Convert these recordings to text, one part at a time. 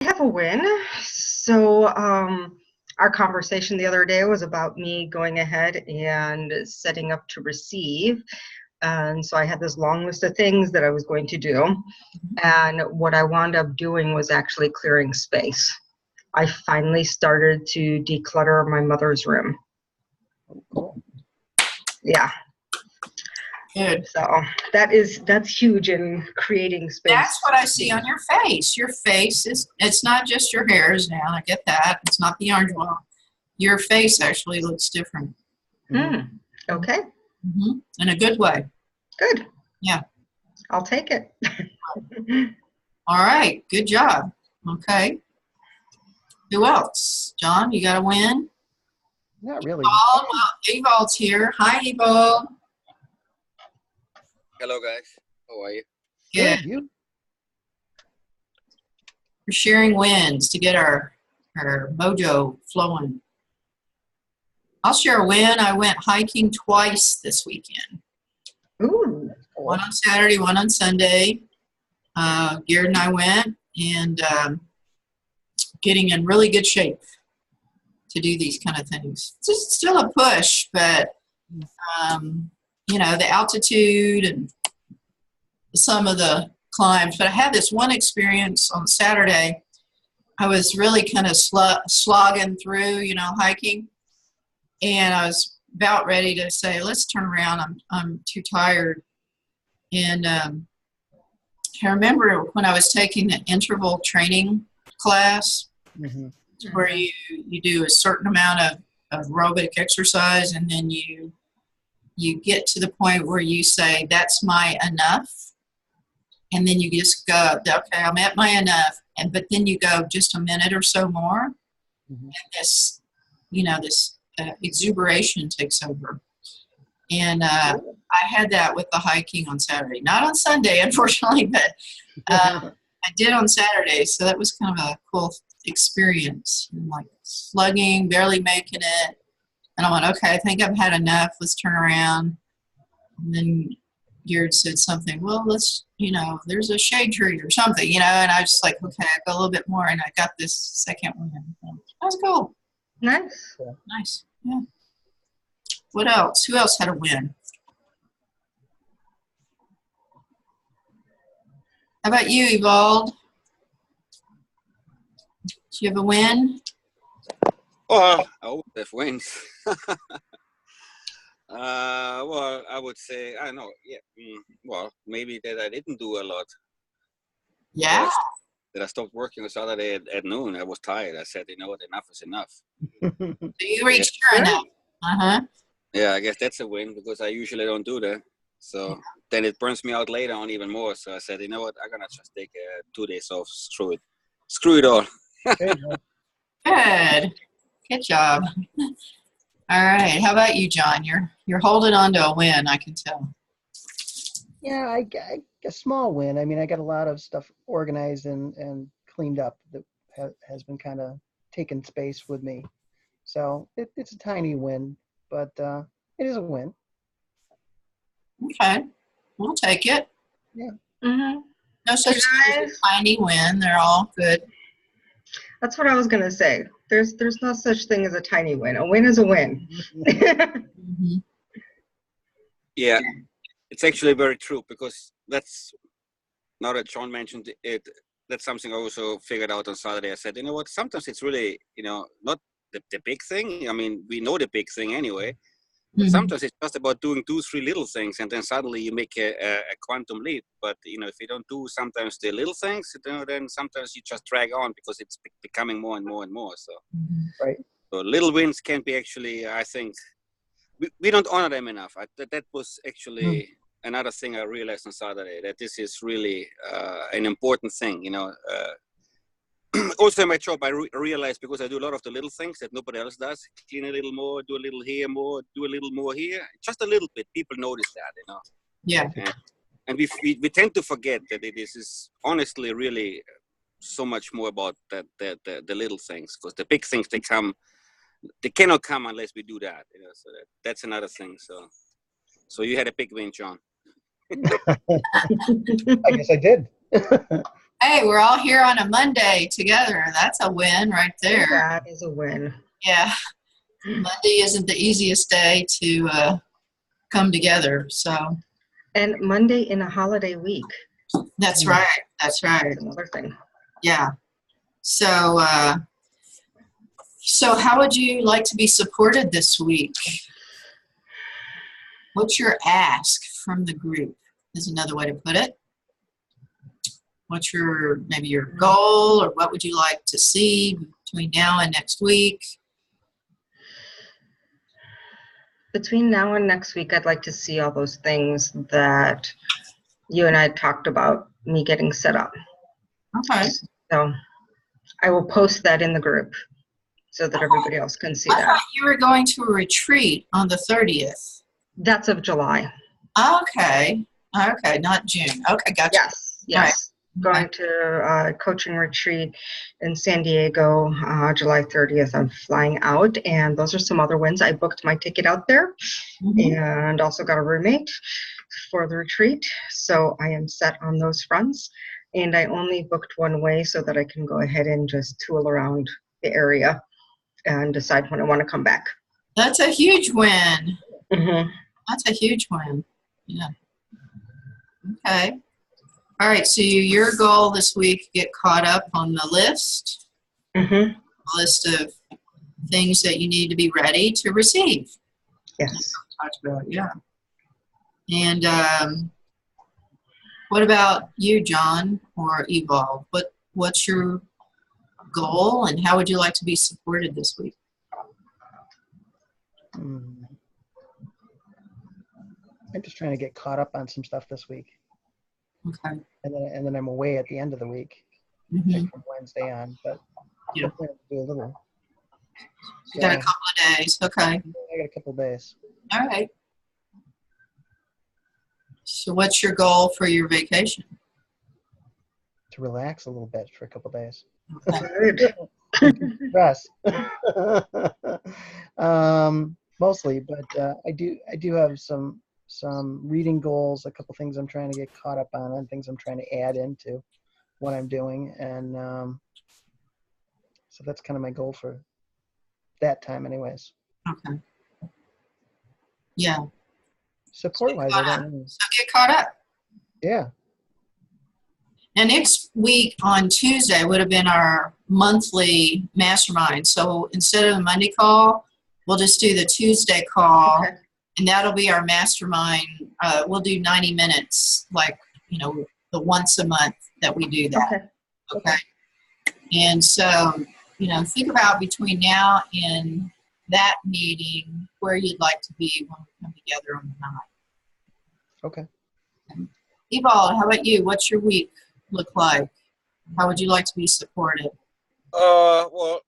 Have a win. So, our conversation the other day was about me going ahead and setting up to receive. And so I had this long list of things that I was going to do. And what I wound up doing was actually clearing space. I finally started to declutter my mother's room. Oh, cool. Yeah. Good. So that's huge in creating space. That's what I see on your face. Your face it's not just your hairs now. I get that. It's not the orange one. Your face actually looks different. Okay. In a good way. Good. Yeah. I'll take it. All right. Good job. Okay. Who else? John, you got to win? Not really. Well, Evald's here. Hi, Evald. Hello, guys. How are you? Good. You? We're sharing wins to get our mojo flowing. I'll share a win. I went hiking twice this weekend. Ooh. One on Saturday, one on Sunday. Garrett and I went, and getting in really good shape to do these kind of things. It's just still a push, but the altitude and some of the climbs. But I had this one experience on Saturday. I was really kind of slogging through, hiking, and I was about ready to say, let's turn around. I'm too tired. And I remember when I was taking the interval training class, where you do a certain amount of aerobic exercise, and then you get to the point where you say, that's my enough. And then you just go, okay, I'm at my enough. But then you go just a minute or so more. And this exuberation takes over. And I had that with the hiking on Saturday. Not on Sunday, unfortunately, but I did on Saturday. So that was kind of a cool experience. Like slugging, barely making it. And I went, okay, I think I've had enough. Let's turn around. And then Garrett said something, well, let's, there's a shade tree or something, and I was just like, okay, I go a little bit more, and I got this second one. That was cool. Nice. Nice. Yeah. What else? Who else had a win? How about you, Evald? Do you have a win? Well, I always have wins. Well, I would say, I don't know, well, maybe that I didn't do a lot. Yeah. That I stopped working on Saturday at noon. I was tired. I said, enough is enough. So you reached your enough. Uh-huh. Yeah, I guess that's a win because I usually don't do that. So then it burns me out later on even more. So I said, you know what, I'm going to just take 2 days off. Screw it. Screw it all. Good. Good job. All right. How about you, John? You're holding on to a win, I can tell. Yeah, I a small win. I mean, I got a lot of stuff organized and cleaned up that has been kind of taking space with me. So it's a tiny win, but it is a win. Okay. We'll take it. Yeah. No such thing as a tiny win. They're all good. That's what I was going to say. There's no such thing as a tiny win. A win is a win. Yeah, it's actually very true because that's, now that John mentioned it, that's something I also figured out on Saturday. I said, you know what, sometimes it's really, not the big thing. I mean, we know the big thing anyway, but sometimes it's just about doing 2-3 little things, and then suddenly you make a quantum leap. But, if you don't do sometimes the little things, then sometimes you just drag on because it's becoming more and more and more. So, Right. So little wins can be actually, I think, we don't honor them enough. That was actually another thing I realized on Saturday, that this is really an important thing, Also in my job, I realized, because I do a lot of the little things that nobody else does, clean a little more, do a little here more, do a little more here, just a little bit. People notice that, Yeah. And we tend to forget that it is honestly really so much more about the little things, because the big things, they cannot come unless we do that, so that's another thing. So you had a big win, John. I guess I did. Hey, we're all here on a Monday together. That's a win right there. That is a win. Yeah. Monday isn't the easiest day to come together. So And Monday in a holiday week. that's right. That's right. That's another thing. Yeah. So, so how would you like to be supported this week? What's your ask from the group is another way to put it. What's maybe your goal, or what would you like to see between now and next week? Between now and next week, I'd like to see all those things that you and I talked about, me getting set up. Okay. So I will post that in the group so that everybody else can see I that. thought you were going to a retreat on the 30th. That's of July. Okay. Okay, not June. Okay, gotcha. Yes, yes. Going to a coaching retreat in San Diego, July 30th. I'm flying out, and those are some other wins. I booked my ticket out there and also got a roommate for the retreat. So I am set on those fronts, and I only booked one way so that I can go ahead and just tool around the area and decide when I want to come back. That's a huge win. Mm-hmm. That's a huge win. Yeah. Okay. All right. So your goal this week, get caught up on the list. Mm-hmm. List of things that you need to be ready to receive. Yes. Talked about, yeah. And what about you, John, or Evolve? What's your goal, and how would you like to be supported this week? I'm just trying to get caught up on some stuff this week, Okay. and then I'm away at the end of the week, Mm-hmm. like from Wednesday on. But Yeah. I'm planning to do a little. You got a So, couple of days. Okay. I got a couple days. All right. So what's your goal for your vacation? To relax a little bit for a couple days. Okay. Good. Rest. Mostly, but I do have some reading goals, a couple things I'm trying to get caught up on, and things I'm trying to add into what I'm doing, and so that's kind of my goal for that time, anyways. Okay. Yeah. Support-wise, I don't know. So get caught up. Yeah. And next week on Tuesday would have been our monthly mastermind. So instead of the Monday call, we'll just do the Tuesday call, Okay. and that'll be our mastermind. We'll do 90 minutes, like, the once a month that we do that. Okay. Okay. And so, think about between now and that meeting where you'd like to be when we come together on the 9th. Okay. Evolve, how about you? What's your week look like? How would you like to be supported? Well,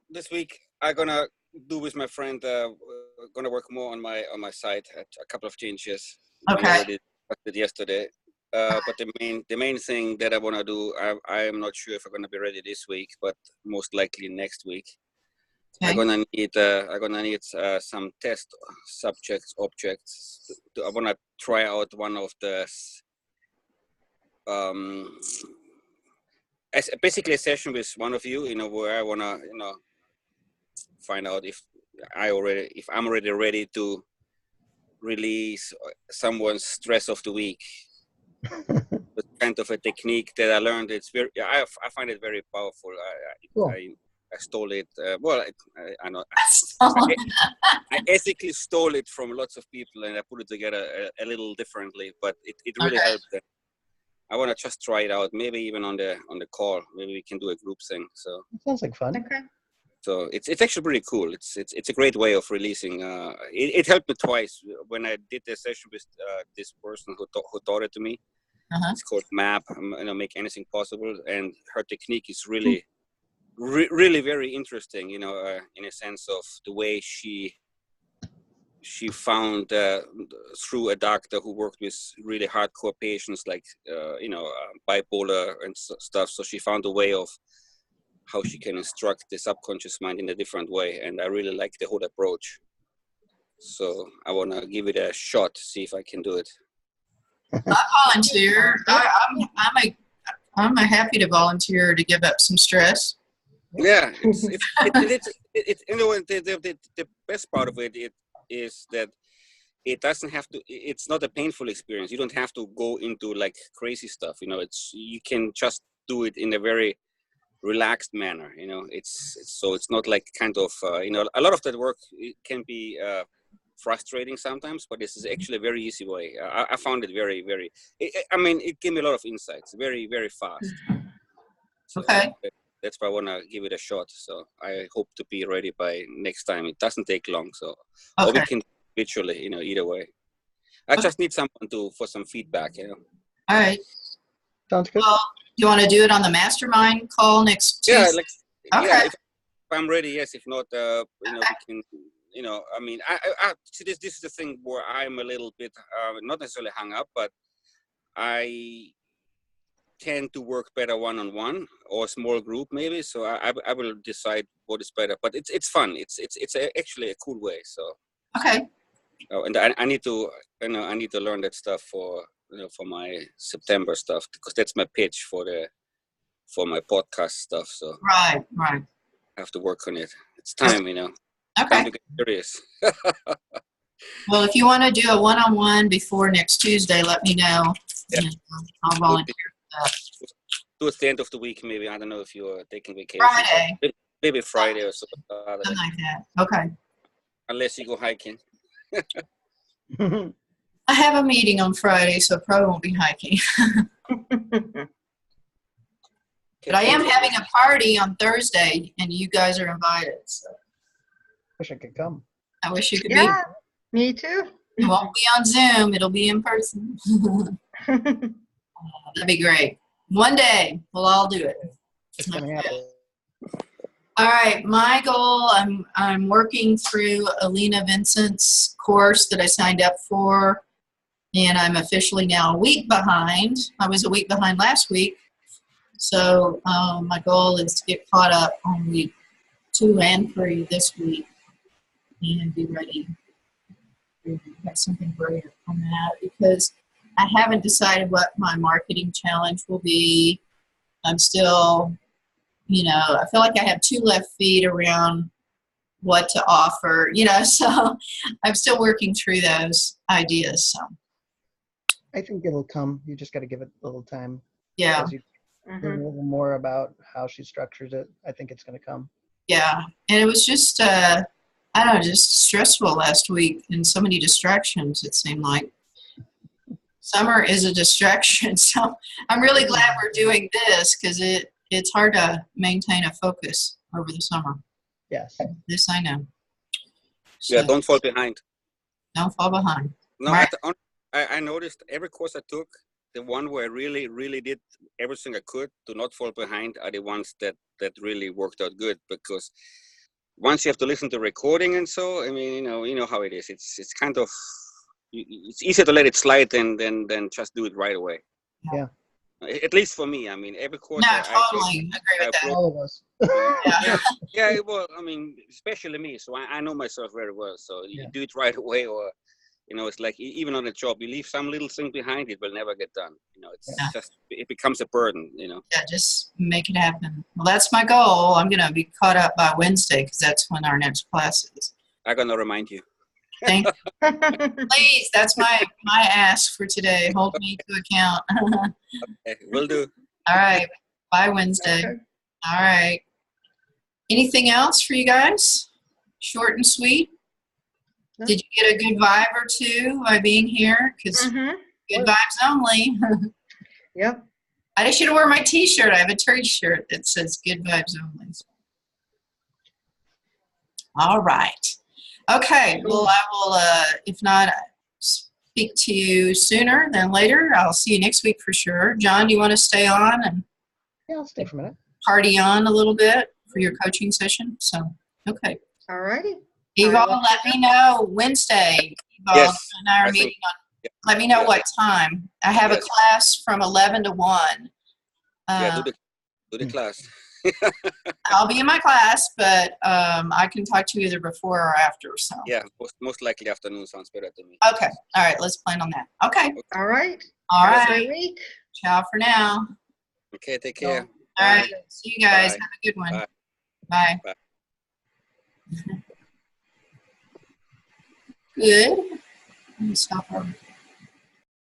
this week I'm gonna do with my friend. Gonna work more on my site. A couple of changes. Okay. We already did yesterday. But the main thing that I wanna do, I am not sure if I'm gonna be ready this week, but most likely next week. Okay. I'm gonna need some test objects. I wanna try out one of the basically a session with one of you, where I wanna find out if I'm already ready to release someone's stress of the week. But kind of a technique that I learned. It's I find it very powerful. Cool. I stole it. I know. I basically stole it from lots of people, and I put it together a little differently. But it really Okay. helped. I want to just try it out. Maybe even on the call. Maybe we can do a group thing. So. Sounds like fun. Okay. So it's actually pretty cool. It's a great way of releasing. It helped me twice when I did the session with this person who taught it to me. Uh-huh. It's called MAP. Make anything possible, and her technique is really, really very interesting. In a sense of the way she found through a doctor who worked with really hardcore patients like bipolar and stuff. So she found a way of how she can instruct the subconscious mind in a different way, and I really like the whole approach. So I want to give it a shot, see if I can do it. I volunteer. I'm I'm happy to volunteer to give up some stress. Yeah, it's you know, the best part of it is that it doesn't have to. It's not a painful experience. You don't have to go into like crazy stuff. You know, you can just do it in a very relaxed manner. You know, so it's not like kind of you know, a lot of that work, it can be frustrating sometimes, but this is actually a very easy way. I found it very, very. I mean, it gave me a lot of insights. Very, very fast. So Okay. that's why I want to give it a shot. So I hope to be ready by next time. It doesn't take long. So or we Okay. can literally, you know, either way. I just need someone for some feedback. You know. All right. Sounds good. Well, you want to do it on the mastermind call next Tuesday? Yeah, like Okay. yeah. If I'm ready, yes. If not, you know, we can. You know, I mean, I see this is the thing where I'm a little bit not necessarily hung up, but I tend to work better one-on-one or small group maybe. So I will decide what is better. But it's fun. It's actually a cool way. So Okay. and I need to I need to learn that stuff for for my September stuff, because that's my pitch for my podcast stuff. So Right. I have to work on it. It's time, you know. Okay. Time to get serious. Well, if you want to do a one-on-one before next Tuesday, let me know. Yeah. And I'll volunteer. Towards the end of the week, maybe. I don't know if you're taking vacation. Friday. Maybe Friday or Something like that. Okay. unless you go hiking. I have a meeting on Friday, so I probably won't be hiking. But I am having a party on Thursday, and you guys are invited. So Wish I could come. I wish you could Yeah, me too. be. It won't be on Zoom. It'll be in person. That'd be great. One day, we'll all do it. It's gonna happen. All right, my goal, I'm working through Alina Vincent's course that I signed up for, and I'm officially now a week behind. I was a week behind last week, so my goal is to get caught up on week 2 and 3 this week and be ready to have something great on that, because I haven't decided what my marketing challenge will be. I'm still, I feel like I have 2 left feet around what to offer, so I'm still working through those ideas. So I think it'll come. You just got to give it a little time. yeah, As you learn a little more about how she structures it, I think it's going to come. yeah. And it was just, I don't know, just stressful last week and so many distractions, it seemed like. Summer is a distraction, so I'm really glad we're doing this, because it's hard to maintain a focus over the summer. Yes. This I know. So Yeah, don't fall behind. don't fall behind. No, Right. I noticed every course I took, the one where I really, really did everything I could to not fall behind are the ones that really worked out good, because once you have to listen to recording and so, I mean, you know how it is. It's kind of, it's easier to let it slide than just do it right away. Yeah. At least for me, I mean, every course. No, totally agree with that. All of us. Yeah, well, I mean, especially me. So I know myself very well. So you Yeah. do it right away, or it's like even on a job, you leave some little thing behind, it will never get done. It's Yeah. just, it becomes a burden. Yeah, just make it happen. Well, that's my goal. I'm going to be caught up by Wednesday, because that's when our next class is. I'm gonna remind you. Thank you. Please, that's my ask for today. Hold me to account. Will do. All right. By Wednesday. Okay. All right. Anything else for you guys? Short and sweet? No. Did you get a good vibe or two by being here? Because Mhm. good vibes only. Yep. I should have worn my T-shirt. I have a T-shirt that says good vibes only. All right. Okay. Well, I will, if not, speak to you sooner than later. I'll see you next week for sure. John, do you want to stay on and Yeah, I'll stay for a minute. party on a little bit for your coaching session? So, okay. All righty. Eval, will. let me know Wednesday. Eval Yes, and I are I think- meeting on. Let me know Yeah. what time. I have a Yes. class from 11 to 1. Yeah, do the class. I'll be in my class, but I can talk to you either before or after. So Yeah, most likely afternoon sounds better to me. okay, all right, let's plan on that. Okay, All right. all Have a right. great week. Ciao for now. Okay, take care. All right. See you guys. Bye. Have a good one. Bye. Bye. Bye. Good. Let me stop her.